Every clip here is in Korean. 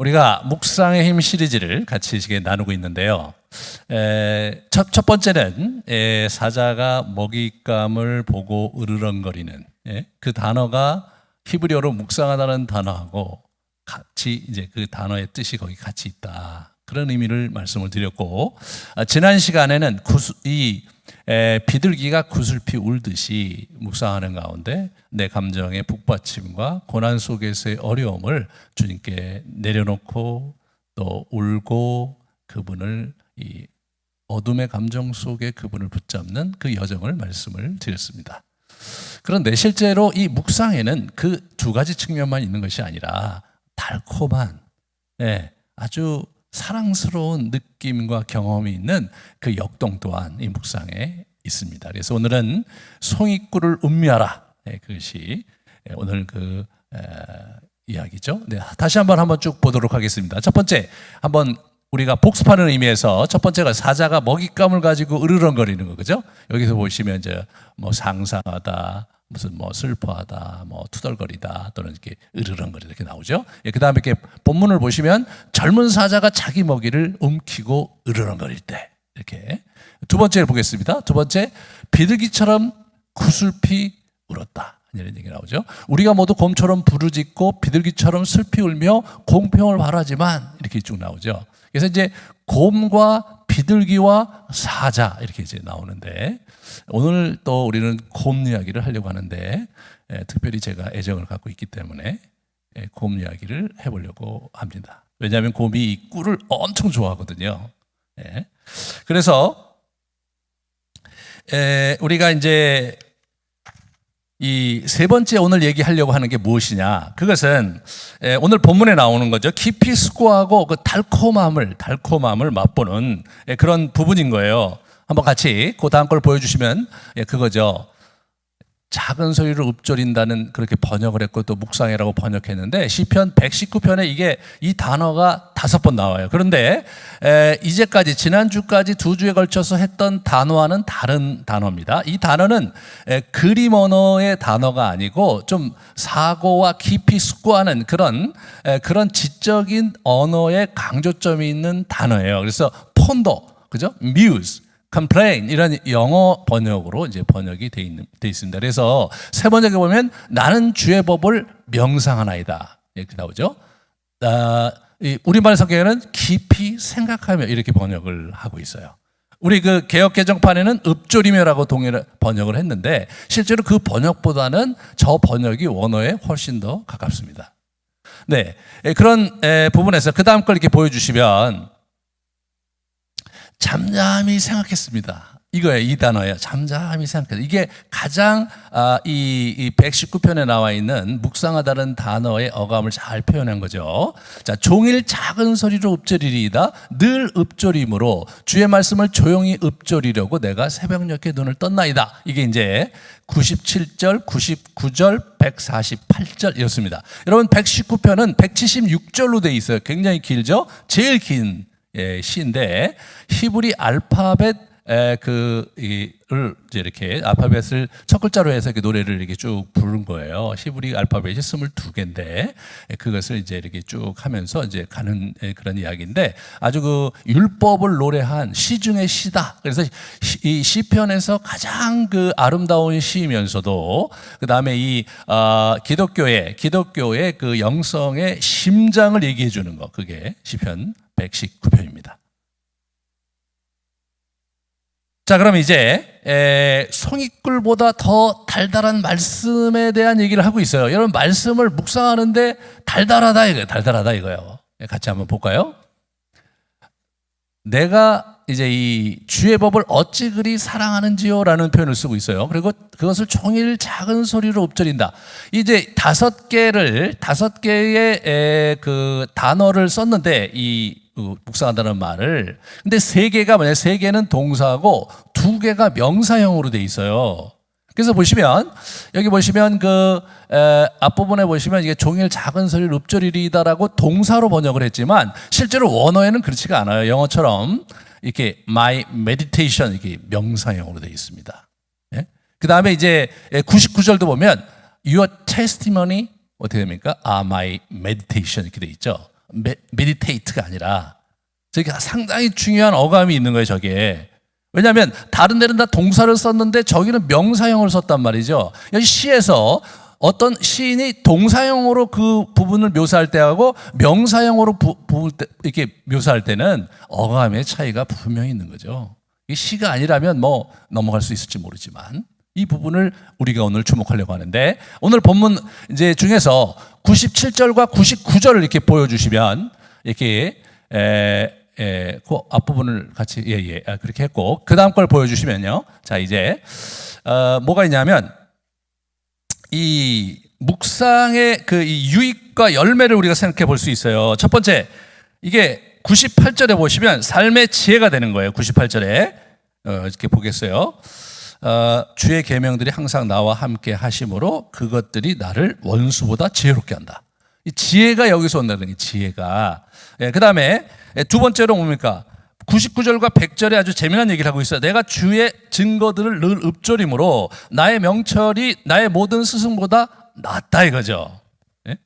우리가 묵상의 힘 시리즈를 같이 나누고 있는데요. 첫 번째는 사자가 먹잇감을 보고 으르렁거리는 그 단어가 히브리어로 묵상하다는 단어하고 같이 이제 그 단어의 뜻이 거기 같이 있다. 그런 의미를 말씀을 드렸고, 지난 시간에는 이 비둘기가 구슬피 울듯이 묵상하는 가운데 내 감정의 북받침과 고난 속에서의 어려움을 주님께 내려놓고 또 울고 그분을 이 어둠의 감정 속에 그분을 붙잡는 그 여정을 말씀을 드렸습니다. 그런데 실제로 이 묵상에는 그 두 가지 측면만 있는 것이 아니라 달콤한 아주 사랑스러운 느낌과 경험이 있는 그 역동 또한 이 묵상에 있습니다. 그래서 오늘은 송이꿀을 음미하라. 그것이 오늘 그 이야기죠. 다시 한번 쭉 보도록 하겠습니다. 첫 번째, 한번 우리가 복습하는 의미에서 첫 번째가 사자가 먹잇감을 가지고 으르렁거리는 거, 그죠? 여기서 보시면 이제 뭐 상상하다, 무슨 뭐 슬퍼하다, 뭐 투덜거리다, 또는 이렇게 으르렁거리다 이렇게 나오죠. 그 다음에 이렇게 본문을 보시면 젊은 사자가 자기 먹이를 움키고 으르렁거릴 때 이렇게. 두 번째를 보겠습니다. 두 번째, 비둘기처럼 구슬피 울었다. 이런 얘기 나오죠. 우리가 모두 곰처럼 부르짖고 비둘기처럼 슬피 울며 공평을 바라지만 이렇게 쭉 나오죠. 그래서 이제 곰과 비둘기와 사자 이렇게 이제 나오는데, 오늘 또 우리는 곰 이야기를 하려고 하는데 특별히 제가 애정을 갖고 있기 때문에 곰 이야기를 해보려고 합니다. 왜냐하면 곰이 이 꿀을 엄청 좋아하거든요. 그래서 우리가 이제 이 세 번째 오늘 얘기하려고 하는 게 무엇이냐? 그것은 오늘 본문에 나오는 거죠. 깊이 수고하고 그 달콤함을 맛보는 그런 부분인 거예요. 한번 같이 그 다음 걸 보여주시면 그거죠. 작은 소리로 읊조린다는 그렇게 번역을 했고 또 묵상이라고 번역했는데 시편 119편에 이 단어가 5번 나와요. 그런데 이제까지 지난주까지 2주에 걸쳐서 했던 단어와는 다른 단어입니다. 이 단어는 그림 언어의 단어가 아니고 좀 사고와 깊이 숙고하는 그런 지적인 언어의 강조점이 있는 단어예요. 그래서 폰더, 그죠? muse, complain 이런 영어 번역으로 이제 번역이 돼 있습니다. 그래서 세 번역에 보면 나는 주의 법을 명상하나이다 이렇게 나오죠. 우리말 성경에는 깊이 생각하며 이렇게 번역을 하고 있어요. 우리 그 개역 개정판에는 읊조리며라고 번역을 했는데 실제로 그 번역보다는 저 번역이 원어에 훨씬 더 가깝습니다. 네, 그런 부분에서 그 다음 걸 이렇게 보여주시면 잠잠히 생각했습니다. 이거예요. 이 단어예요. 잠잠히 생각했다. 이게 가장 이 119편에 나와 있는 묵상하다는 단어의 어감을 잘 표현한 거죠. 자, 종일 작은 소리로 읊조리리이다. 늘 읊조림으로 주의 말씀을 조용히 읊조리려고 내가 새벽녘에 눈을 떴나이다. 이게 이제 97절, 99절, 148절 이렇습니다. 여러분 119편은 176절로 돼 있어요. 굉장히 길죠? 제일 긴 시인데 히브리 알파벳 를 이렇게 알파벳을 첫 글자로 해서 이렇게 노래를 이렇게 쭉 부른 거예요. 히브리 알파벳이 22개인데 그것을 이제 이렇게 쭉 하면서 이제 가는 그런 이야기인데 아주 그 율법을 노래한 시 중의 시다. 그래서 이 시편에서 가장 그 아름다운 시이면서도 그 다음에 이 기독교의 그 영성의 심장을 얘기해 주는 거, 그게 시편 119편입니다. 자, 그럼 이제 송이꿀보다 더 달달한 말씀에 대한 얘기를 하고 있어요. 여러분 말씀을 묵상하는데 달달하다 이거예요. 같이 한번 볼까요? 내가 이제 이 주의 법을 어찌 그리 사랑하는지요라는 표현을 쓰고 있어요. 그리고 그것을 종일 작은 소리로 읊조린다. 이제 5개의 그 단어를 썼는데 이 묵상한다는 말을. 근데 3개가 뭐냐? 3개는 동사고 2개가 명사형으로 돼 있어요. 그래서 보시면 여기 보시면 그 앞부분에 보시면 이게 종일 작은 소리를 읊조리리다라고 동사로 번역을 했지만 실제로 원어에는 그렇지가 않아요. 영어처럼 이렇게 my meditation 이렇게 명사형으로 되어 있습니다. 그 다음에 이제 99절도 보면 your testimony 어떻게 됩니까? my meditation 이렇게 되어 있죠. 메디테이트가 아니라 저게 상당히 중요한 어감이 있는 거예요, 저게. 왜냐하면 다른 데는 다 동사를 썼는데 저기는 명사형을 썼단 말이죠. 여기 시에서 어떤 시인이 동사형으로 그 부분을 묘사할 때하고 명사형으로 이렇게 묘사할 때는 어감의 차이가 분명히 있는 거죠. 이 시가 아니라면 뭐 넘어갈 수 있을지 모르지만 이 부분을 우리가 오늘 주목하려고 하는데, 오늘 본문 이제 중에서 97절과 99절을 이렇게 보여주시면 이렇게 그 앞부분을 같이 그렇게 했고, 그 다음 걸 보여주시면요. 자, 이제 뭐가 있냐면 이 묵상의 그 이 유익과 열매를 우리가 생각해 볼 수 있어요. 첫 번째, 이게 98절에 보시면 삶의 지혜가 되는 거예요. 98절에 이렇게 보겠어요. 주의 계명들이 항상 나와 함께 하심으로 그것들이 나를 원수보다 지혜롭게 한다. 이 지혜가 여기서 온다는 게 지혜가. 그 다음에 두 번째로 뭡니까? 99절과 100절에 아주 재미난 얘기를 하고 있어요. 내가 주의 증거들을 늘 읊조림으로 나의 명철이 나의 모든 스승보다 낫다 이거죠. 예?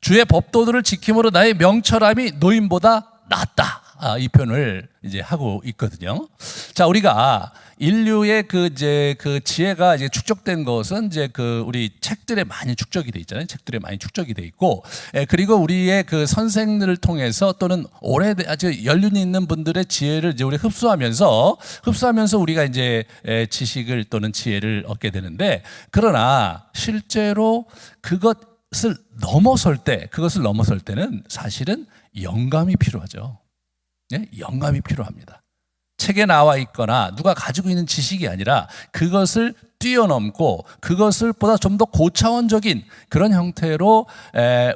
주의 법도들을 지킴으로 나의 명철함이 노인보다 낫다. 이 표현을 이제 하고 있거든요. 자, 우리가 인류의 그 지혜가 이제 축적된 것은 이제 우리 책들에 많이 축적이 돼 있잖아요. 책들에 많이 축적이 돼 있고, 그리고 우리의 그 선생들을 통해서 또는 아주 연륜이 있는 분들의 지혜를 이제 우리 흡수하면서 우리가 이제 지식을 또는 지혜를 얻게 되는데, 그러나 실제로 그것을 넘어설 때는 사실은 영감이 필요하죠. 네? 영감이 필요합니다. 책에 나와 있거나 누가 가지고 있는 지식이 아니라 그것을 뛰어넘고 그것을 보다 좀 더 고차원적인 그런 형태로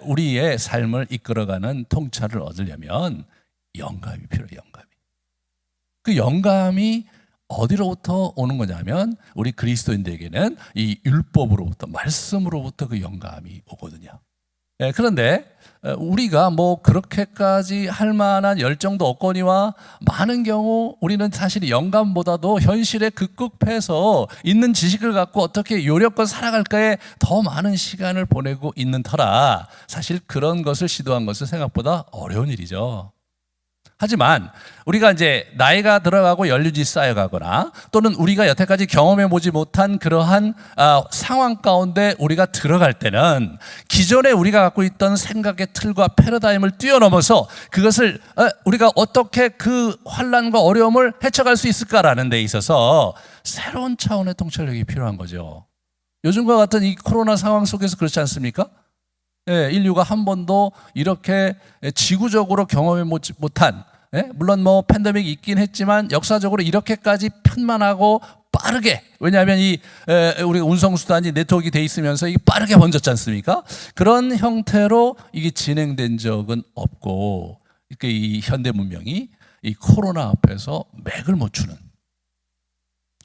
우리의 삶을 이끌어가는 통찰을 얻으려면 영감이 필요해요. 영감이. 그 영감이 어디로부터 오는 거냐면 우리 그리스도인들에게는 이 율법으로부터, 말씀으로부터 그 영감이 오거든요. 그런데 우리가 뭐 그렇게까지 할 만한 열정도 없거니와 많은 경우 우리는 사실 영감보다도 현실에 급급해서 있는 지식을 갖고 어떻게 요령껏 살아갈까에 더 많은 시간을 보내고 있는 터라 사실 그런 것을 시도한 것은 생각보다 어려운 일이죠. 하지만 우리가 이제 나이가 들어가고 연륜이 쌓여가거나 또는 우리가 여태까지 경험해보지 못한 그러한 상황 가운데 우리가 들어갈 때는 기존에 우리가 갖고 있던 생각의 틀과 패러다임을 뛰어넘어서 그것을 우리가 어떻게 그 환난과 어려움을 헤쳐갈 수 있을까라는 데 있어서 새로운 차원의 통찰력이 필요한 거죠. 요즘과 같은 이 코로나 상황 속에서 그렇지 않습니까? 인류가 한 번도 이렇게 지구적으로 경험해 못한, 물론 뭐 팬데믹이 있긴 했지만 역사적으로 이렇게까지 편만하고 빠르게, 왜냐하면 우리 운송수단이 네트워크가 돼 있으면서 이게 빠르게 번졌지 않습니까? 그런 형태로 이게 진행된 적은 없고, 이 현대 문명이 이 코로나 앞에서 맥을 못 추는.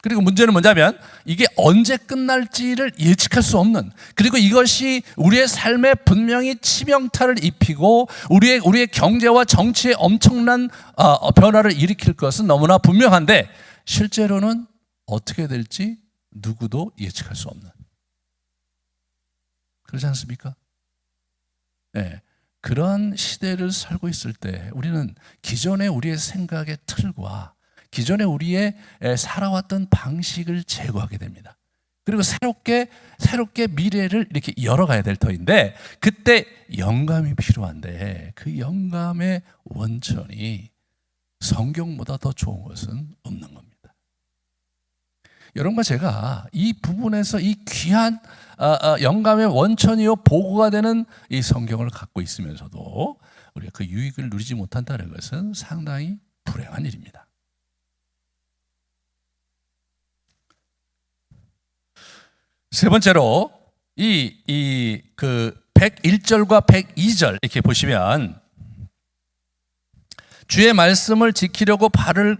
그리고 문제는 뭐냐면 이게 언제 끝날지를 예측할 수 없는, 그리고 이것이 우리의 삶에 분명히 치명타를 입히고 우리의 경제와 정치에 엄청난 변화를 일으킬 것은 너무나 분명한데 실제로는 어떻게 될지 누구도 예측할 수 없는, 그렇지 않습니까? 네. 그런 시대를 살고 있을 때 우리는 기존의 우리의 생각의 틀과 기존에 우리의 살아왔던 방식을 제거하게 됩니다. 그리고 새롭게 미래를 이렇게 열어가야 될 터인데, 그때 영감이 필요한데 그 영감의 원천이 성경보다 더 좋은 것은 없는 겁니다. 여러분과 제가 이 부분에서 이 귀한 영감의 원천이요 보고가 되는 이 성경을 갖고 있으면서도 우리가 그 유익을 누리지 못한다는 것은 상당히 불행한 일입니다. 세 번째로 그 101절과 102절 이렇게 보시면 주의 말씀을 지키려고 발을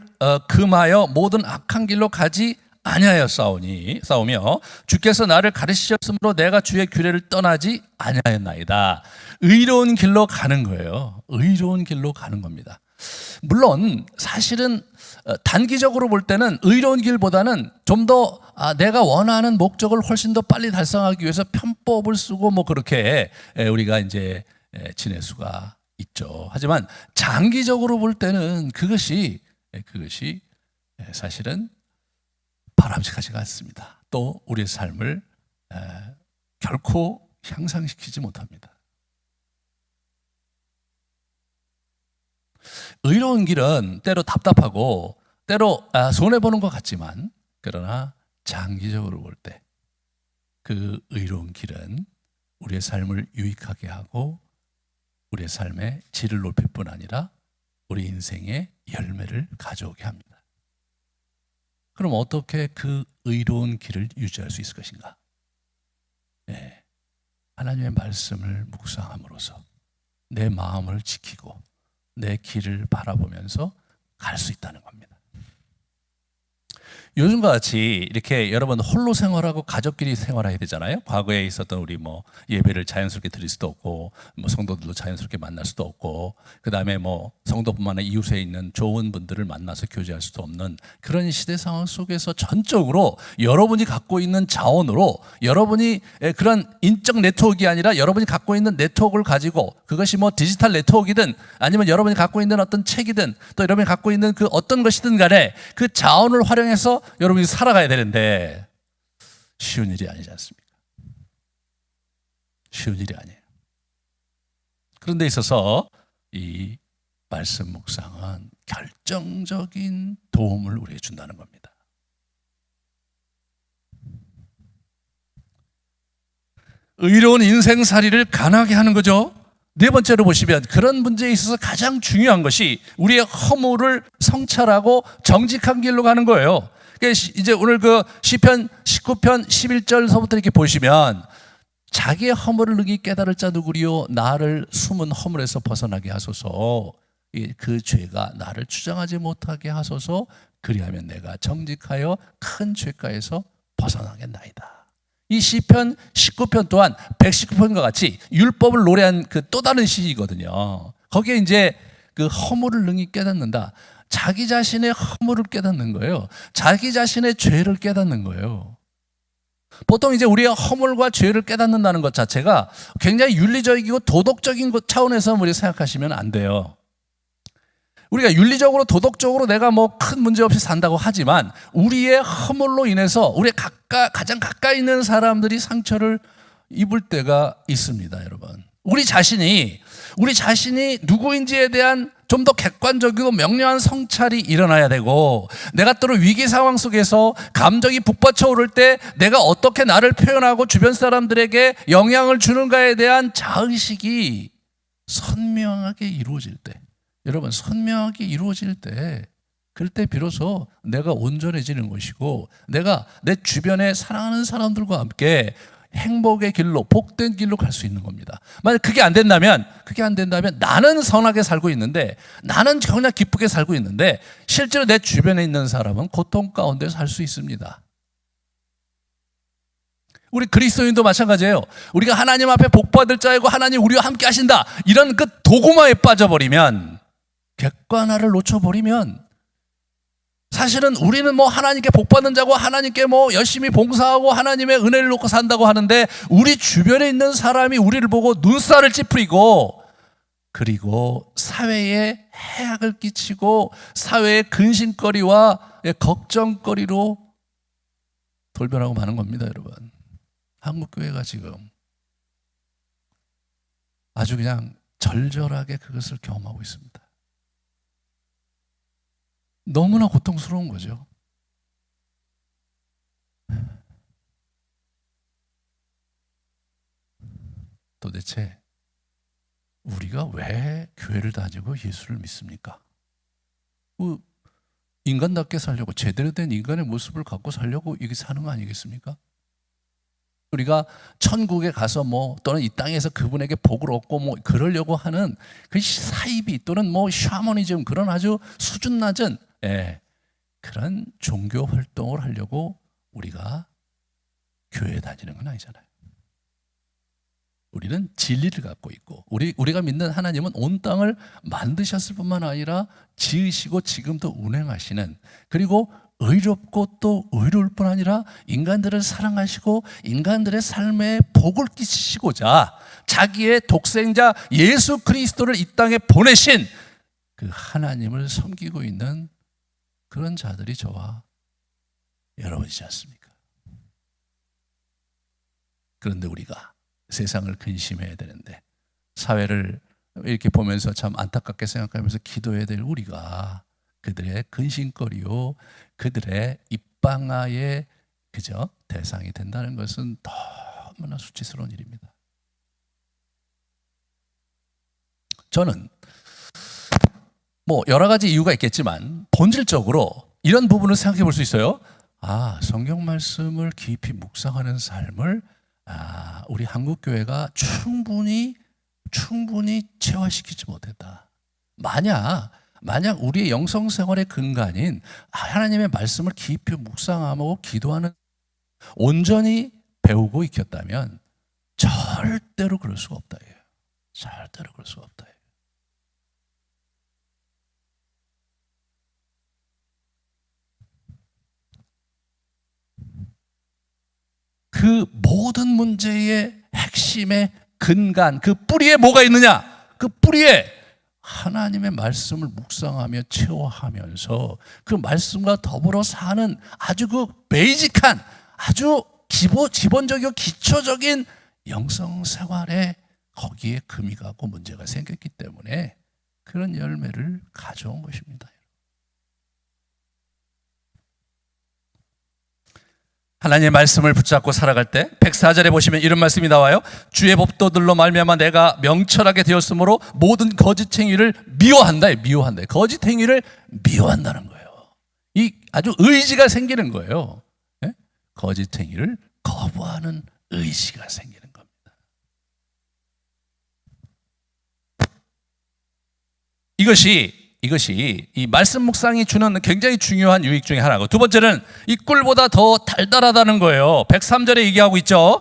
금하여 모든 악한 길로 가지 아니하여 싸우며 주께서 나를 가르치셨으므로 내가 주의 규례를 떠나지 아니하였나이다. 의로운 길로 가는 거예요. 의로운 길로 가는 겁니다. 물론 사실은 단기적으로 볼 때는 의로운 길보다는 좀 더 내가 원하는 목적을 훨씬 더 빨리 달성하기 위해서 편법을 쓰고 뭐 그렇게 우리가 이제 지낼 수가 있죠. 하지만 장기적으로 볼 때는 그것이 사실은 바람직하지가 않습니다. 또 우리의 삶을 결코 향상시키지 못합니다. 의로운 길은 때로 답답하고 때로 손해보는 것 같지만, 그러나 장기적으로 볼 때 그 의로운 길은 우리의 삶을 유익하게 하고 우리의 삶의 질을 높일 뿐 아니라 우리 인생의 열매를 가져오게 합니다. 그럼 어떻게 그 의로운 길을 유지할 수 있을 것인가? 네, 하나님의 말씀을 묵상함으로써 내 마음을 지키고 내 길을 바라보면서 갈 수 있다는 겁니다. 요즘과 같이 이렇게 여러분 홀로 생활하고 가족끼리 생활해야 되잖아요. 과거에 있었던 우리 예배를 자연스럽게 드릴 수도 없고, 성도들도 자연스럽게 만날 수도 없고, 그 다음에 성도뿐만 아니라 이웃에 있는 좋은 분들을 만나서 교제할 수도 없는 그런 시대 상황 속에서 전적으로 여러분이 갖고 있는 자원으로, 여러분이 그런 인적 네트워크가 아니라 여러분이 갖고 있는 네트워크를 가지고, 그것이 디지털 네트워크이든 아니면 여러분이 갖고 있는 어떤 책이든 또 여러분이 갖고 있는 그 어떤 것이든 간에 그 자원을 활용해서 여러분이 살아가야 되는데 쉬운 일이 아니지 않습니까? 쉬운 일이 아니에요. 그런 데 있어서 이 말씀 묵상은 결정적인 도움을 우리에게 준다는 겁니다. 의로운 인생살이를 가능하게 하는 거죠. 네 번째로 보시면 그런 문제에 있어서 가장 중요한 것이 우리의 허물을 성찰하고 정직한 길로 가는 거예요. 이제 오늘 그 시편 19편 11절서부터 이렇게 보시면 자기의 허물을 능히 깨달을 자 누구리요? 나를 숨은 허물에서 벗어나게 하소서. 그 죄가 나를 주장하지 못하게 하소서. 그리하면 내가 정직하여 큰 죄가에서 벗어나겠나이다. 이 시편 19편 또한 119편과 같이 율법을 노래한 그 또 다른 시이거든요. 거기에 이제 그 허물을 능히 깨닫는다. 자기 자신의 허물을 깨닫는 거예요. 자기 자신의 죄를 깨닫는 거예요. 보통 이제 우리의 허물과 죄를 깨닫는다는 것 자체가 굉장히 윤리적이고 도덕적인 차원에서 우리 생각하시면 안 돼요. 우리가 윤리적으로 도덕적으로 내가 큰 문제 없이 산다고 하지만 우리의 허물로 인해서 우리 가장 가까이 있는 사람들이 상처를 입을 때가 있습니다, 여러분. 우리 자신이 누구인지에 대한 좀 더 객관적이고 명료한 성찰이 일어나야 되고, 내가 때로 위기 상황 속에서 감정이 북받쳐 오를 때 내가 어떻게 나를 표현하고 주변 사람들에게 영향을 주는가에 대한 자의식이 선명하게 이루어질 때, 여러분 선명하게 이루어질 때, 그럴 때 비로소 내가 온전해지는 것이고 내가 내 주변에 사랑하는 사람들과 함께 행복의 길로, 복된 길로 갈 수 있는 겁니다. 만약 그게 안 된다면 나는 선하게 살고 있는데, 나는 그냥 기쁘게 살고 있는데 실제로 내 주변에 있는 사람은 고통 가운데 살 수 있습니다. 우리 그리스도인도 마찬가지예요. 우리가 하나님 앞에 복받을 자이고 하나님 우리와 함께 하신다, 이런 그 도구마에 빠져버리면, 객관화를 놓쳐버리면 사실은 우리는 하나님께 복받는 자고 하나님께 열심히 봉사하고 하나님의 은혜를 놓고 산다고 하는데, 우리 주변에 있는 사람이 우리를 보고 눈살을 찌푸리고, 그리고 사회에 해악을 끼치고 사회의 근심거리와 걱정거리로 돌변하고 마는 겁니다, 여러분. 한국교회가 지금 아주 그냥 절절하게 그것을 경험하고 있습니다. 너무나 고통스러운 거죠. 도대체 우리가 왜 교회를 다니고 예수를 믿습니까? 인간답게 살려고, 제대로 된 인간의 모습을 갖고 살려고 이게 사는 거 아니겠습니까? 우리가 천국에 가서 또는 이 땅에서 그분에게 복을 얻고 그러려고 하는 그 사이비 또는 샤머니즘, 그런 아주 수준 낮은 그런 종교 활동을 하려고 우리가 교회에 다니는 건 아니잖아요. 우리는 진리를 갖고 있고 우리가 믿는 하나님은 온 땅을 만드셨을 뿐만 아니라 지으시고 지금도 운행하시는, 그리고 의롭고 또 의로울 뿐 아니라 인간들을 사랑하시고 인간들의 삶에 복을 끼치시고자 자기의 독생자 예수 그리스도를 이 땅에 보내신 그 하나님을 섬기고 있는 그런 자들이 저와 여러분이지 않습니까? 그런데 우리가 세상을 근심해야 되는데, 사회를 이렇게 보면서 참 안타깝게 생각하면서 기도해야 될 우리가 그들의 근심거리요, 그들의 입방아의 그저 대상이 된다는 것은 너무나 수치스러운 일입니다. 저는 뭐 여러 가지 이유가 있겠지만 본질적으로 이런 부분을 생각해 볼 수 있어요. 성경 말씀을 깊이 묵상하는 삶을 우리 한국 교회가 충분히 체화시키지 못했다. 만약 우리의 영성 생활의 근간인 하나님의 말씀을 깊이 묵상하고 기도하는 온전히 배우고 익혔다면 절대로 그럴 수가 없다. 절대로 그럴 수가 없다. 그 모든 문제의 핵심의 근간, 그 뿌리에 뭐가 있느냐? 그 뿌리에 하나님의 말씀을 묵상하며 체화하면서 그 말씀과 더불어 사는 아주 그 베이직한, 아주 기본적이고 기초적인 영성 생활에 거기에 금이 가고 문제가 생겼기 때문에 그런 열매를 가져온 것입니다. 하나님의 말씀을 붙잡고 살아갈 때 104절에 보시면 이런 말씀이 나와요. 주의 법도들로 말미암아 내가 명철하게 되었으므로 모든 거짓 행위를 미워한다. 거짓 행위를 미워한다는 거예요. 이 아주 의지가 생기는 거예요. 거짓 행위를 거부하는 의지가 생기는 겁니다. 이것이 이 말씀 묵상이 주는 굉장히 중요한 유익 중에 하나고, 두 번째는 이 꿀보다 더 달달하다는 거예요. 103절에 얘기하고 있죠.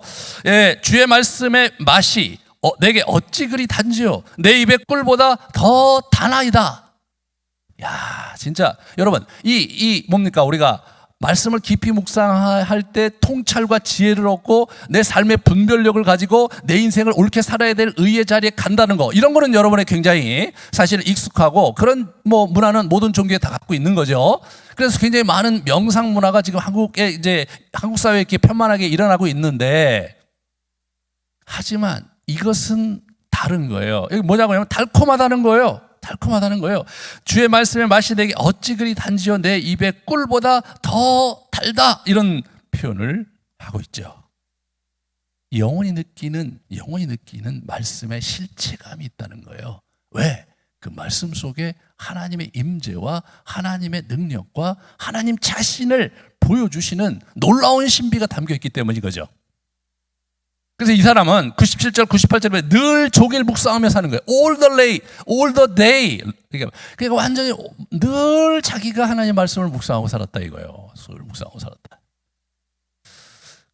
주의 말씀의 맛이 내게 어찌 그리 단지요, 내 입의 꿀보다 더 단아이다. 진짜 여러분, 이 뭡니까? 우리가 말씀을 깊이 묵상할 때 통찰과 지혜를 얻고 내 삶의 분별력을 가지고 내 인생을 옳게 살아야 될 의의 자리에 간다는 거, 이런 거는 여러분의 굉장히 사실 익숙하고 그런 문화는 모든 종교에 다 갖고 있는 거죠. 그래서 굉장히 많은 명상 문화가 지금 한국 사회에 이렇게 편만하게 일어나고 있는데, 하지만 이것은 다른 거예요. 이게 뭐냐고 하면 달콤하다는 거예요. 주의 말씀의 맛이 내게 어찌 그리 단지요, 내 입의 꿀보다 더 달다, 이런 표현을 하고 있죠. 영원히 느끼는 말씀의 실체감이 있다는 거예요. 왜? 그 말씀 속에 하나님의 임재와 하나님의 능력과 하나님 자신을 보여주시는 놀라운 신비가 담겨 있기 때문인 거죠. 그래서 이 사람은 97절, 98절에 늘 종일 묵상하며 사는 거예요. all the day. 그러니까 완전히 늘 자기가 하나님의 말씀을 묵상하고 살았다 이거예요. 묵상하고 살았다.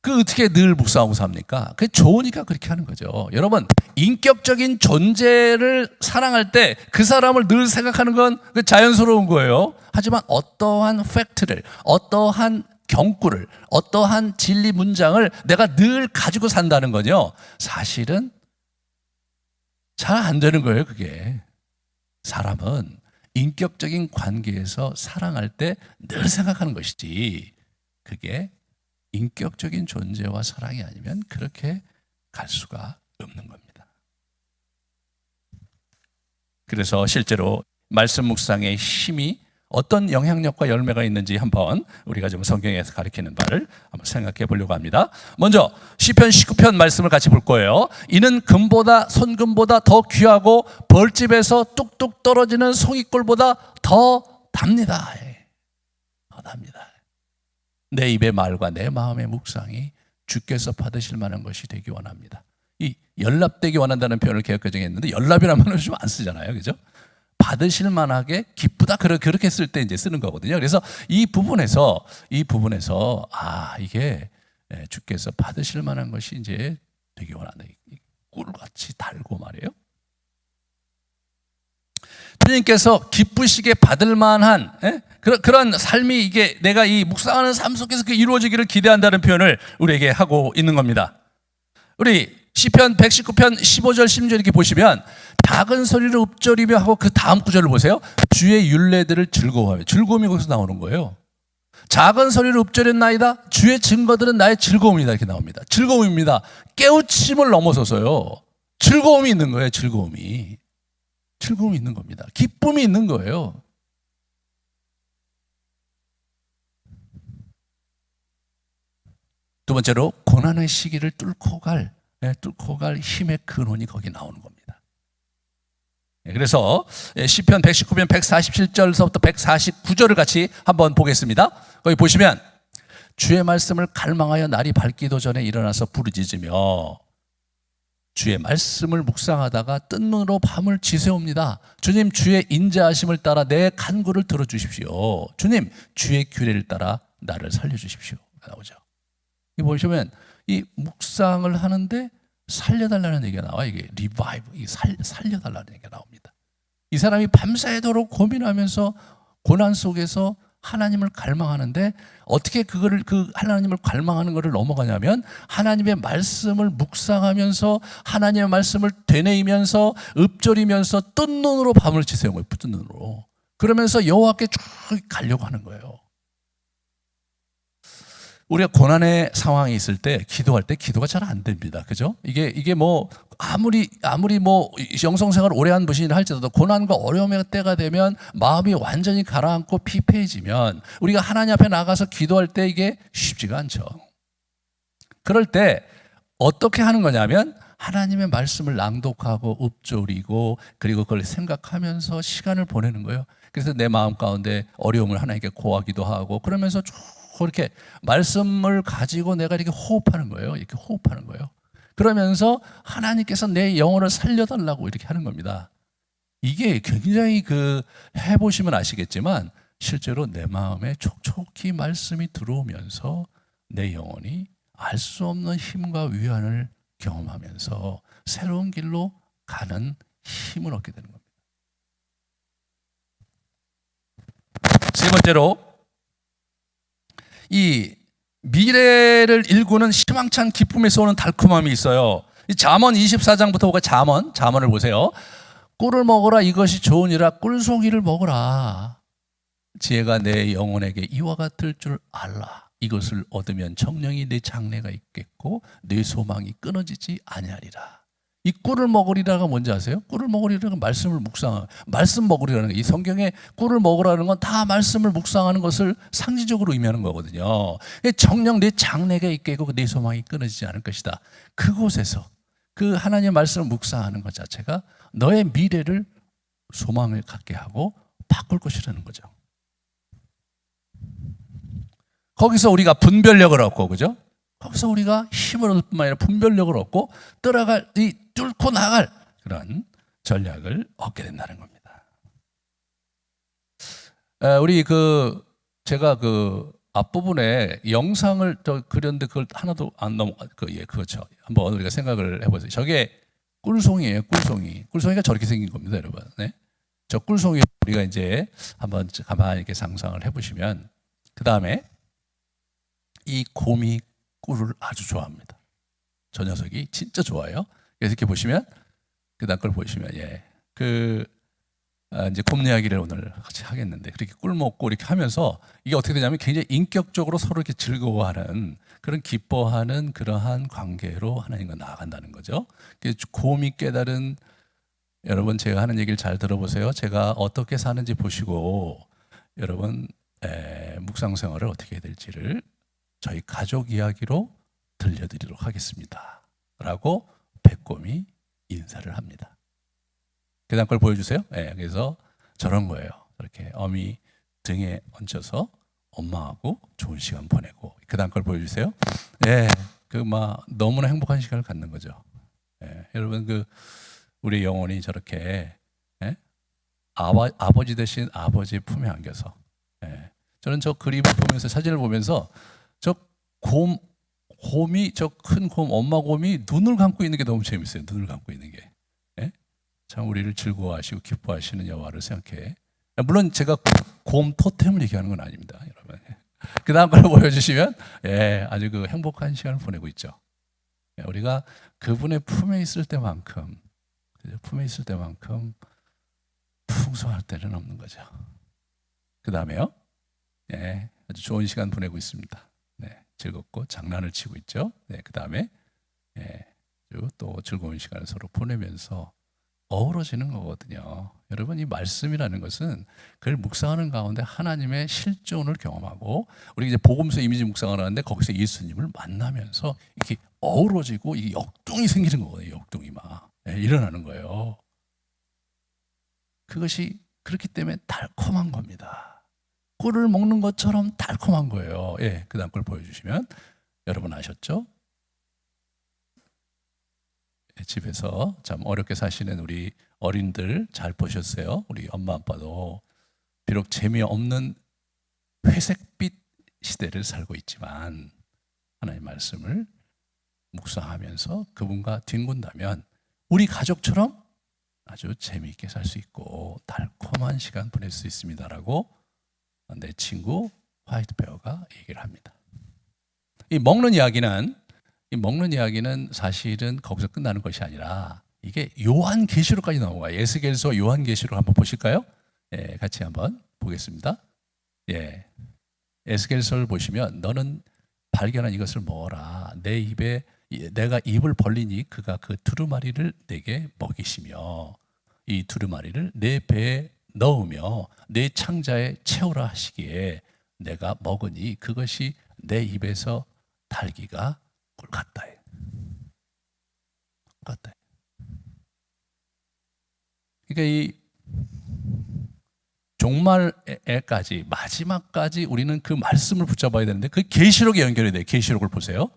그 어떻게 늘 묵상하고 삽니까? 그게 좋으니까 그렇게 하는 거죠. 여러분, 인격적인 존재를 사랑할 때 그 사람을 늘 생각하는 건 자연스러운 거예요. 하지만 어떠한 팩트를, 어떠한 경구를, 어떠한 진리 문장을 내가 늘 가지고 산다는 거죠. 사실은 잘 안 되는 거예요, 그게. 사람은 인격적인 관계에서 사랑할 때 늘 생각하는 것이지, 그게 인격적인 존재와 사랑이 아니면 그렇게 갈 수가 없는 겁니다. 그래서 실제로 말씀 묵상의 힘이 어떤 영향력과 열매가 있는지 한번 우리가 좀 성경에서 가리키는 바를 한번 생각해 보려고 합니다. 먼저 시편 19편 말씀을 같이 볼 거예요. 이는 금보다 손금보다 더 귀하고 벌집에서 뚝뚝 떨어지는 송이꿀보다 더 답니다. 더 답니다. 내 입의 말과 내 마음의 묵상이 주께서 받으실 만한 것이 되기 원합니다. 이 연락되기 원한다는 표현을 개역개정에 했는데 연락이라는 말을 좀 안 쓰잖아요, 그죠? 받으실 만하게 기쁘다, 그렇게 쓸 때 이제 쓰는 거거든요. 그래서 이 부분에서 이게 주께서 받으실 만한 것이 이제 되기 원한다. 꿀같이 달고 말이에요. 주님께서 기쁘시게 받을 만한 그런 삶이 이게 내가 이 묵상하는 삶 속에서 그 이루어지기를 기대한다는 표현을 우리에게 하고 있는 겁니다. 우리 시편 119편 15절 16절 이렇게 보시면 작은 소리로 읊조리며 하고 그 다음 구절을 보세요. 주의 율례들을 즐거워하며, 즐거움이 거기서 나오는 거예요. 작은 소리로 읊조렸나이다. 주의 증거들은 나의 즐거움이다. 이렇게 나옵니다. 즐거움입니다. 깨우침을 넘어서서요. 즐거움이 있는 거예요. 즐거움이 있는 겁니다. 기쁨이 있는 거예요. 두 번째로 고난의 시기를 뚫고 갈 힘의 근원이 거기 나오는 겁니다. 그래서 시편 119편 147절서부터 149절을 같이 한번 보겠습니다. 거기 보시면 주의 말씀을 갈망하여 날이 밝기도 전에 일어나서 부르짖으며 주의 말씀을 묵상하다가 뜬 눈으로 밤을 지새웁니다. 주님, 주의 인자하심을 따라 내 간구를 들어주십시오. 주님, 주의 규례를 따라 나를 살려주십시오. 나오죠. 이 보시면 이 묵상을 하는데 살려달라는 얘기가 나와. 이게 리바이브, 살려달라는 얘기가 나옵니다. 이 사람이 밤새도록 고민하면서 고난 속에서 하나님을 갈망하는데 어떻게 그 하나님을 갈망하는 것을 넘어가냐면 하나님의 말씀을 묵상하면서 하나님의 말씀을 되뇌이면서 읊조리면서 뜬 눈으로 밤을 지새운 거예요. 뜬 눈으로. 그러면서 여호와께 쭉 가려고 하는 거예요. 우리가 고난의 상황이 있을 때 기도할 때 기도가 잘 안 됩니다. 그죠? 이게 뭐 아무리 뭐 영성생활을 오래 한 분이라 할지라도 고난과 어려움의 때가 되면 마음이 완전히 가라앉고 피폐해지면 우리가 하나님 앞에 나가서 기도할 때 이게 쉽지가 않죠. 그럴 때 어떻게 하는 거냐면 하나님의 말씀을 낭독하고 읊조리고 그리고 그걸 생각하면서 시간을 보내는 거예요. 그래서 내 마음 가운데 어려움을 하나님께 고하기도 하고 그러면서 쭉 이렇게 말씀을 가지고 내가 이렇게 호흡하는 거예요. 이렇게 호흡하는 거예요. 그러면서 하나님께서 내 영혼을 살려달라고 이렇게 하는 겁니다. 이게 굉장히 해보시면 아시겠지만 실제로 내 마음에 촉촉히 말씀이 들어오면서 내 영혼이 알 수 없는 힘과 위안을 경험하면서 새로운 길로 가는 힘을 얻게 되는 겁니다. 세 번째로 이 미래를 일구는 희망찬 기쁨에서 오는 달콤함이 있어요. 이 잠언 24장부터 보고 잠언을 보세요. 꿀을 먹어라, 이것이 좋으니라. 꿀송이를 먹어라. 지혜가 내 영혼에게 이와 같을 줄 알라. 이것을 얻으면 정령이 내 장래가 있겠고 내 소망이 끊어지지 아니하리라. 이 꿀을 먹으리라가 뭔지 아세요? 꿀을 먹으리라는 말씀을 묵상하는, 말씀 먹으리라는 거. 이 성경에 꿀을 먹으라는 건 다 말씀을 묵상하는 것을 상징적으로 의미하는 거거든요. 정녕 내 장래가 있겠고 내 소망이 끊어지지 않을 것이다. 그곳에서 그 하나님의 말씀을 묵상하는 것 자체가 너의 미래를 소망을 갖게 하고 바꿀 것이라는 거죠. 거기서 우리가 분별력을 얻고, 그죠? 거기서 우리가 힘을 얻을 뿐만 아니라 분별력을 얻고 뚫고 나갈 그런 전략을 얻게 된다는 겁니다. 우리 제가 앞부분에 영상을 그렸는데 그걸 하나도 안 그렇죠. 한번 우리가 생각을 해보세요. 저게 꿀송이에요. 꿀송이가 저렇게 생긴 겁니다, 여러분. 네? 저 꿀송이 우리가 이제 한번 가만히 이렇게 상상을 해보시면 그 다음에 이 곰이 꿀을 아주 좋아합니다. 저 녀석이 진짜 좋아요. 그래서 이렇게 보시면 그다음 걸 보시면 이제 곰 이야기를 오늘 같이 하겠는데 그렇게 꿀 먹고 이렇게 하면서 이게 어떻게 되냐면 굉장히 인격적으로 서로 이렇게 즐거워하는 그런 기뻐하는 그러한 관계로 하나님과 나아간다는 거죠. 곰이 깨달은 여러분 제가 하는 얘기를 잘 들어보세요. 제가 어떻게 사는지 보시고 여러분 묵상 생활을 어떻게 해야 될지를 저희 가족 이야기로 들려드리도록 하겠습니다. 라고 백곰이 인사를 합니다. 그 다음 걸 보여주세요. 그래서 저런 거예요. 이렇게 어미 등에 얹혀서 엄마하고 좋은 시간 보내고 그 다음 걸 보여주세요. 너무나 행복한 시간을 갖는 거죠. 여러분 우리 영혼이 저렇게 아버지 대신 아버지의 품에 안겨서 저는 저 그림을 보면서 사진을 보면서 저 곰이 저 큰 곰 엄마 곰이 눈을 감고 있는 게 너무 재밌어요. 눈을 감고 있는 게 참 우리를 즐거워하시고 기뻐하시는 여호와를 생각해. 물론 제가 곰 토템을 얘기하는 건 아닙니다, 여러분. 그 다음 걸 보여주시면 아주 그 행복한 시간을 보내고 있죠. 우리가 그분의 품에 있을 때만큼 풍성할 때는 없는 거죠. 그 다음에요. 아주 좋은 시간 보내고 있습니다. 즐겁고 장난을 치고 있죠. 그 다음에 또 즐거운 시간을 서로 보내면서 어우러지는 거거든요. 여러분, 이 말씀이라는 것은 그걸 묵상하는 가운데 하나님의 실존을 경험하고, 우리 이제 복음서 이미지 묵상을 하는데 거기서 예수님을 만나면서 이렇게 어우러지고 이게 역동이 생기는 거거든요. 역동이 막 일어나는 거예요. 그것이 그렇기 때문에 달콤한 겁니다. 꿀을 먹는 것처럼 달콤한 거예요. 그 다음 걸 보여주시면, 여러분 아셨죠? 집에서 참 어렵게 사시는 우리 어린들 잘 보셨어요? 우리 엄마 아빠도 비록 재미없는 회색빛 시대를 살고 있지만 하나님의 말씀을 묵상하면서 그분과 뒹군다면 우리 가족처럼 아주 재미있게 살 수 있고 달콤한 시간 보낼 수 있습니다라고 내 친구 화이트 베어가 얘기를 합니다. 이 먹는 이야기는 사실은 거기서 끝나는 것이 아니라 이게 요한계시록까지 넘어가요. 에스겔서 요한계시록 한번 보실까요? 같이 한번 보겠습니다. 에스겔서를 보시면 너는 발견한 이것을 먹어라. 내가 입을 벌리니 그가 그 두루마리를 내게 먹이시며 이 두루마리를 내 배에 넣으며 내 창자에 채우라 하시기에 내가 먹으니 그것이 내 입에서 달기가 꿀 같다. 그러니까 이 종말에까지 마지막까지 우리는 그 말씀을 붙잡아야 되는데 그 계시록에 연결이 돼요. 계시록을 보세요.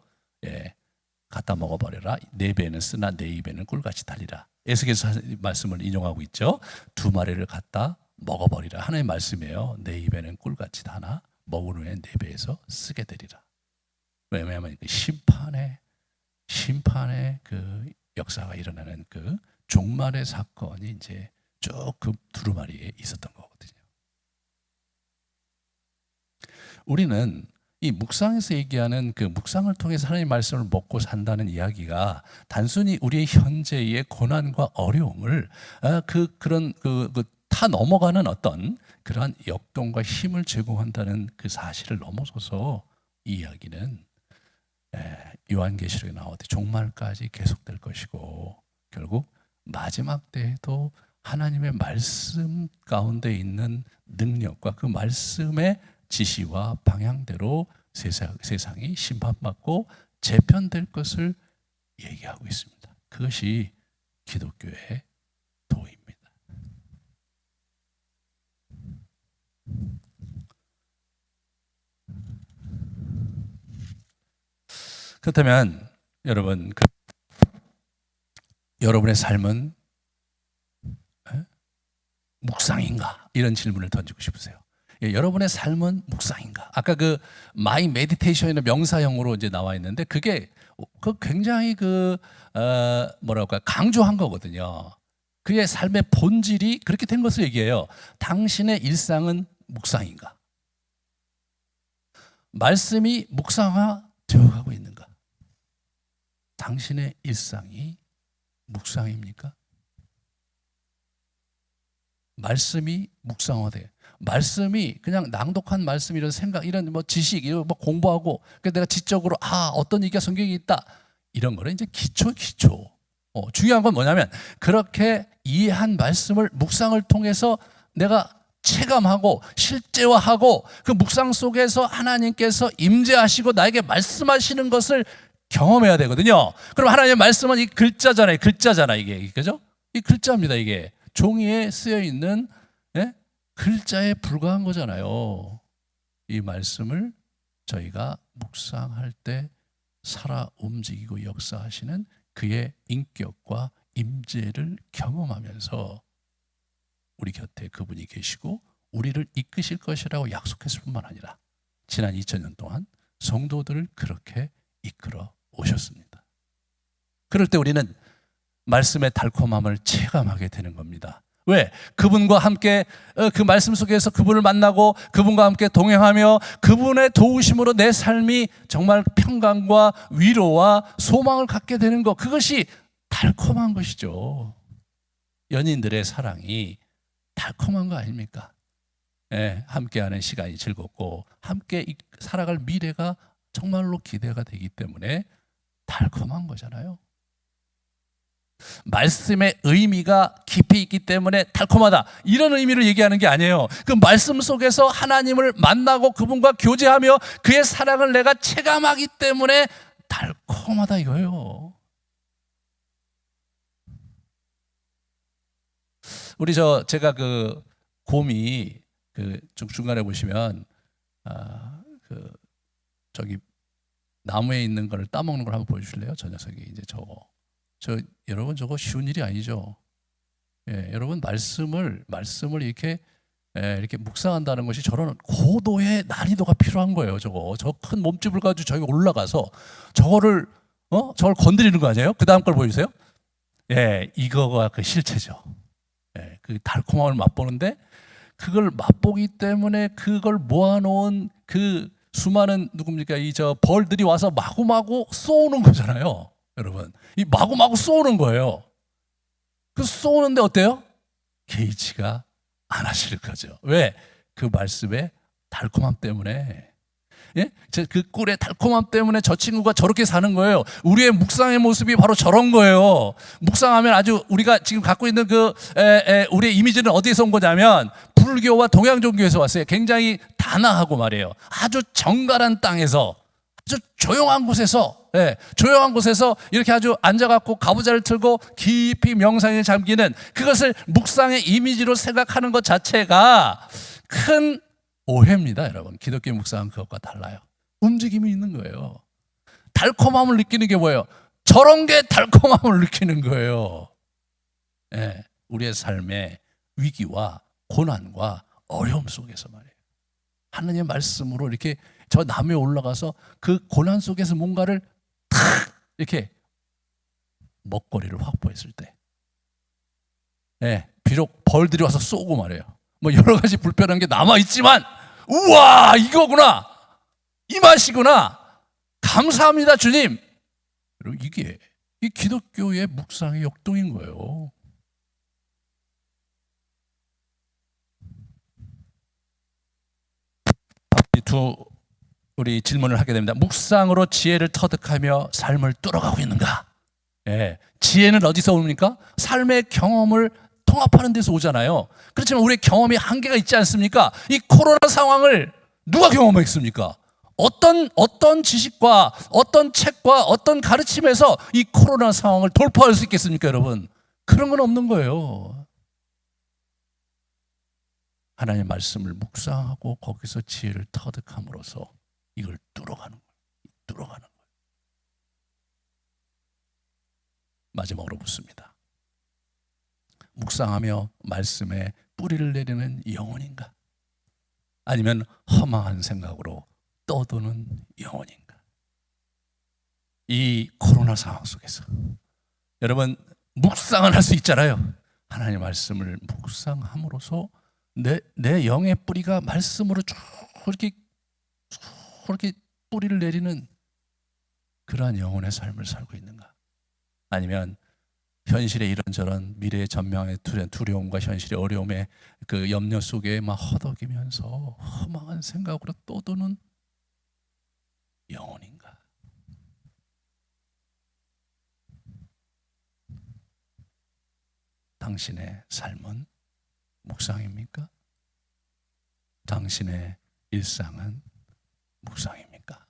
갖다 먹어버려라. 내 배는 쓰나 내 입에는 꿀같이 달리라. 에스겔서 말씀을 인용하고 있죠. 두 마리를 갖다 먹어버리라. 하나님의 말씀이에요. 내 입에는 꿀같이 다나 먹은 후에 내 배에서 쓰게 되리라. 왜냐하면 그 심판의 그 역사가 일어나는 그 종말의 사건이 이제 쭉 그 두루마리에 있었던 거거든요. 우리는 이 묵상에서 얘기하는 그 묵상을 통해서 하나님의 말씀을 먹고 산다는 이야기가 단순히 우리의 현재의 고난과 어려움을 타 넘어가는 어떤 그러한 역동과 힘을 제공한다는 그 사실을 넘어서서 이 이야기는 요한계시록에 나오듯이 종말까지 계속될 것이고 결국 마지막 때에도 하나님의 말씀 가운데 있는 능력과 그 말씀의 지시와 방향대로 세상이 심판받고 재편될 것을 얘기하고 있습니다. 그것이 기독교의 도입니다. 그렇다면 여러분, 여러분의 삶은 묵상인가? 이런 질문을 던지고 싶으세요. 여러분의 삶은 묵상인가? 아까 그 마이 메디테이션이나 명사형으로 이제 나와 있는데 그게 굉장히 강조한 거거든요. 그의 삶의 본질이 그렇게 된 것을 얘기해요. 당신의 일상은 묵상인가? 말씀이 묵상화 되어가고 있는가? 당신의 일상이 묵상입니까? 말씀이 묵상화돼. 말씀이 그냥 낭독한 말씀, 이런 생각, 이런 지식, 이런 공부하고 내가 지적으로 어떤 얘기가 성경에 있다, 이런 거는 이제 기초. 중요한 건 뭐냐면 그렇게 이해한 말씀을 묵상을 통해서 내가 체감하고 실제화하고 그 묵상 속에서 하나님께서 임재하시고 나에게 말씀하시는 것을 경험해야 되거든요. 그럼 하나님의 말씀은 이 글자잖아요. 이게 그죠? 이 글자입니다. 이게 종이에 쓰여 있는 글자에 불과한 거잖아요. 이 말씀을 저희가 묵상할 때 살아 움직이고 역사하시는 그의 인격과 임재를 경험하면서 우리 곁에 그분이 계시고 우리를 이끄실 것이라고 약속했을 뿐만 아니라 지난 2000년 동안 성도들을 그렇게 이끌어 오셨습니다. 그럴 때 우리는 말씀의 달콤함을 체감하게 되는 겁니다. 왜? 그분과 함께 그 말씀 속에서 그분을 만나고 그분과 함께 동행하며 그분의 도우심으로 내 삶이 정말 평강과 위로와 소망을 갖게 되는 것, 그것이 달콤한 것이죠. 연인들의 사랑이 달콤한 거 아닙니까? 예, 함께하는 시간이 즐겁고 함께 살아갈 미래가 정말로 기대가 되기 때문에 달콤한 거잖아요. 말씀의 의미가 깊이 있기 때문에 달콤하다, 이런 의미를 얘기하는 게 아니에요. 그 말씀 속에서 하나님을 만나고 그분과 교제하며 그의 사랑을 내가 체감하기 때문에 달콤하다 이거예요. 우리 제가 그 곰이 그 중간에 보시면 저기 나무에 있는 걸 따먹는 걸 한번 보여주실래요? 저 녀석이 이제 여러분 저거 쉬운 일이 아니죠. 예, 여러분 말씀을 이렇게 묵상한다는 것이 저런 고도의 난이도가 필요한 거예요. 저 큰 몸집을 가지고 저기 올라가서 저걸 건드리는 거 아니에요? 그 다음 걸 보여주세요. 예, 이거가 그 실체죠. 예, 그 달콤함을 맛보는데 그걸 맛보기 때문에 그걸 모아놓은 그 수많은 누굽니까? 벌들이 와서 마구마구 쏘는 거잖아요. 여러분, 이 마구마구 쏘는 거예요. 그 쏘는데 어때요? 개의치가 안 하실 거죠. 왜? 그 말씀의 달콤함 때문에. 예? 그 꿀의 달콤함 때문에 저 친구가 저렇게 사는 거예요. 우리의 묵상의 모습이 바로 저런 거예요. 묵상하면 아주 우리가 지금 갖고 있는 우리의 이미지는 어디에서 온 거냐면 불교와 동양 종교에서 왔어요. 굉장히 단아하고 말이에요. 아주 정갈한 땅에서 아주 조용한 곳에서 이렇게 아주 앉아갖고 가부좌를 틀고 깊이 명상에 잠기는, 그것을 묵상의 이미지로 생각하는 것 자체가 큰 오해입니다. 여러분, 기독교 묵상은 그것과 달라요. 움직임이 있는 거예요. 달콤함을 느끼는 게 뭐예요? 저런 게 달콤함을 느끼는 거예요. 예, 우리의 삶의 위기와 고난과 어려움 속에서 말이에요. 하느님의 말씀으로 이렇게 저 나무에 올라가서 그 고난 속에서 뭔가를 탁 이렇게 먹거리를 확보했을 때, 예, 비록 벌들이 와서 쏘고 말이에요. 뭐 여러 가지 불편한 게 남아있지만, 우와, 이거구나, 이 맛이구나, 감사합니다 주님. 이게 이 기독교의 묵상의 역동인 거예요. 우리 질문을 하게 됩니다. 묵상으로 지혜를 터득하며 삶을 뚫어가고 있는가? 예, 지혜는 어디서 옵니까? 삶의 경험을 통합하는 데서 오잖아요. 그렇지만 우리의 경험이 한계가 있지 않습니까? 이 코로나 상황을 누가 경험했습니까? 어떤 지식과 어떤 책과 어떤 가르침에서 이 코로나 상황을 돌파할 수 있겠습니까, 여러분? 그런 건 없는 거예요. 하나님의 말씀을 묵상하고 거기서 지혜를 터득함으로써 이걸 뚫어가는 거예요. 마지막으로 묻습니다. 묵상하며 말씀에 뿌리를 내리는 영혼인가? 아니면 허망한 생각으로 떠도는 영혼인가? 이 코로나 상황 속에서 여러분, 묵상을 할 수 있잖아요. 하나님의 말씀을 묵상함으로써 내 영의 뿌리가 말씀으로 쭉 이렇게 뿌리를 내리는 그러한 영혼의 삶을 살고 있는가? 아니면 현실의 이런저런 미래의 전망의 두려움과 현실의 어려움의 그 염려 속에 막 허덕이면서 허망한 생각으로 떠도는 영혼인가? 당신의 삶은 묵상입니까? 당신의 일상은 묵상입니까?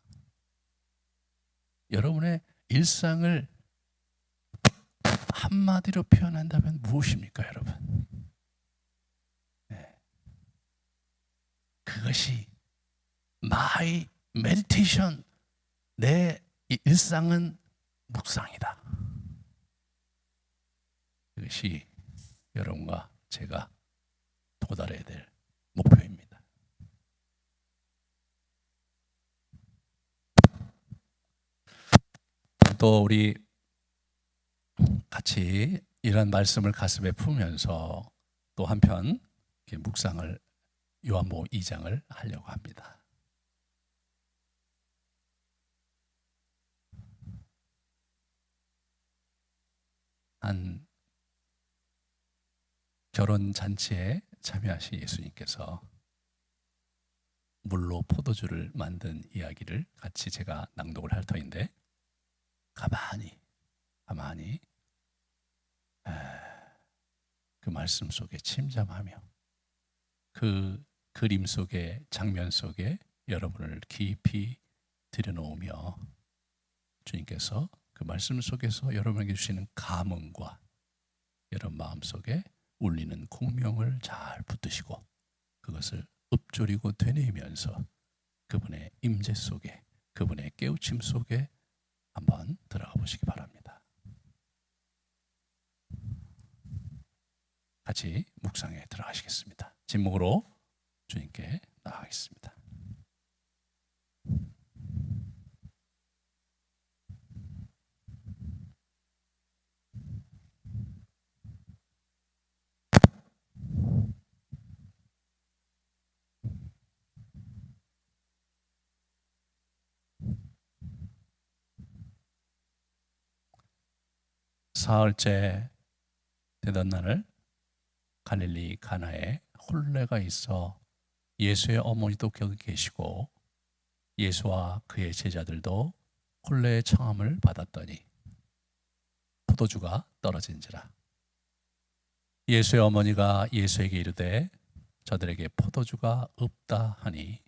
여러분의 일상을 한마디로 표현한다면 무엇입니까, 여러분? 네. 그것이 my meditation, 내 일상은 묵상이다. 그것이 여러분과 제가 도달해야 될 목표입니다. 또 우리 같이 같이 이런 말씀을 가슴에 품으면서 또 한편 이렇게 묵상을 요한복음 2장을 하려고 합니다. 한 결혼 잔치에 참여하신 예수님께서 물로 포도주를 만든 이야기를 같이 제가 낭독을 할 터인데, 가만히 그 말씀 속에 침잠하며 그 그림 속에, 장면 속에 여러분을 깊이 들여놓으며 주님께서 그 말씀 속에서 여러분에게 주시는 감흥과 여러분 마음속에 울리는 공명을 잘 붙드시고 그것을 읊조리고 되뇌이면서 그분의 임재 속에, 그분의 깨우침 속에 한번 들어가 보시기 바랍니다. 같이 묵상에 들어가시겠습니다. 진목으로 주님께 나아가겠습니다. 사흘째 되던 날 갈릴리 가나에 혼례가 있어 예수의 어머니도 거기 계시고 예수와 그의 제자들도 혼례의 청함을 받았더니 포도주가 떨어진지라. 예수의 어머니가 예수에게 이르되 저들에게 포도주가 없다 하니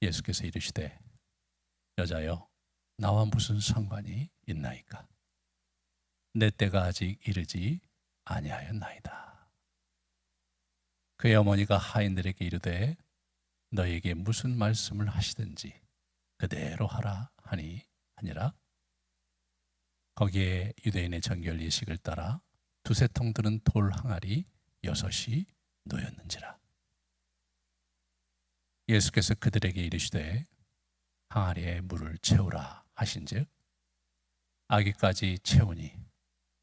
예수께서 이르시되 여자여 나와 무슨 상관이 있나이까? 내 때가 아직 이르지 아니하였나이다. 그의 어머니가 하인들에게 이르되 너에게 무슨 말씀을 하시든지 그대로 하라 하니 아니라 거기에 유대인의 정결 예식을 따라 두세 통 들은 돌 항아리 6이 놓였는지라. 예수께서 그들에게 이르시되 항아리에 물을 채우라 하신즉 아기까지 채우니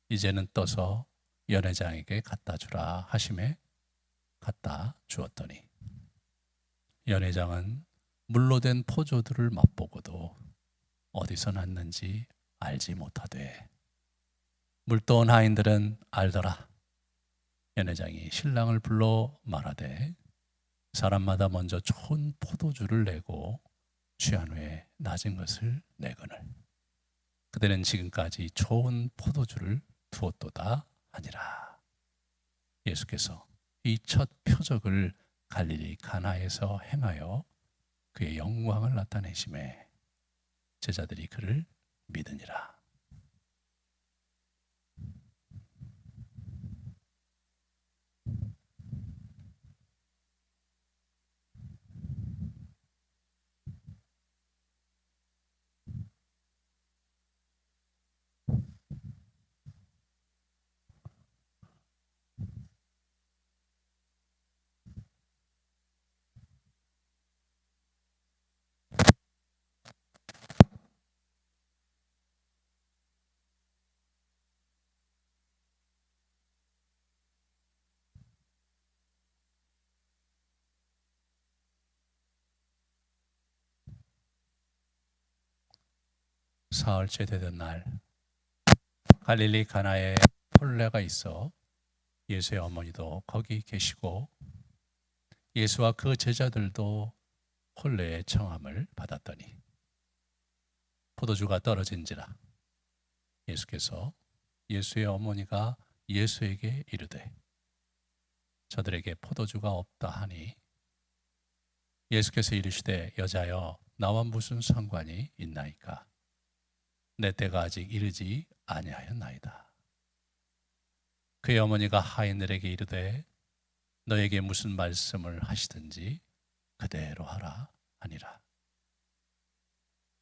이제는 떠서 연회장에게 갖다 주라 하심에 갖다 주었더니 연회장은 물로 된 포도주를 맛보고도 어디서 났는지 알지 못하되 물떠온 하인들은 알더라. 연회장이 신랑을 불러 말하되 사람마다 먼저 좋은 포도주를 내고 취한 후에 낮은 것을 내거늘 그대는 지금까지 좋은 포도주를 두었도다 하니라. 예수께서 이 첫 표적을 갈릴리 가나에서 행하여 그의 영광을 나타내심에 제자들이 그를 믿으니라. 사흘째 되던 날 갈릴리 가나에 혼례가 있어 예수의 어머니도 거기 계시고 예수와 그 제자들도 혼례의 청함을 받았더니 포도주가 떨어진지라. 예수께서 예수의 어머니가 예수에게 이르되 저들에게 포도주가 없다 하니 예수께서 이르시되 여자여 나와 무슨 상관이 있나이까? 내 때가 아직 이르지 아니하였나이다. 그의 어머니가 하인들에게 이르되 너에게 무슨 말씀을 하시든지 그대로 하라 하니라.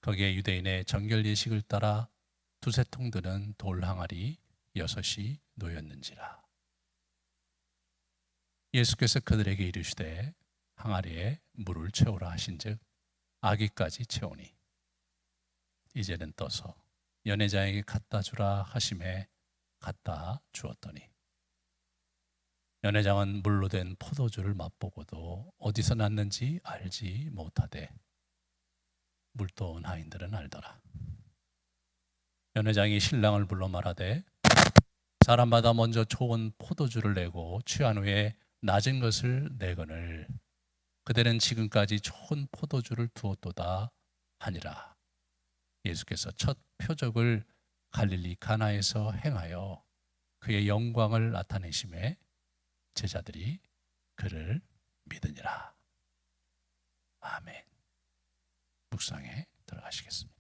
거기에 유대인의 정결 예식을 따라 두세 통 드는 돌 항아리 6이 놓였는지라. 예수께서 그들에게 이르시되 항아리에 물을 채우라 하신즉 아기까지 채우니 이제는 떠서 연회장에게 갖다 주라 하심에 갖다 주었더니 연회장은 물로 된 포도주를 맛보고도 어디서 났는지 알지 못하되 물도온 하인들은 알더라. 연회장이 신랑을 불러 말하되 사람마다 먼저 좋은 포도주를 내고 취한 후에 낮은 것을 내거늘 그대는 지금까지 좋은 포도주를 두었도다 하니라. 예수께서 첫 표적을 갈릴리 가나에서 행하여 그의 영광을 나타내심에 제자들이 그를 믿으니라. 아멘. 묵상에 들어가시겠습니다.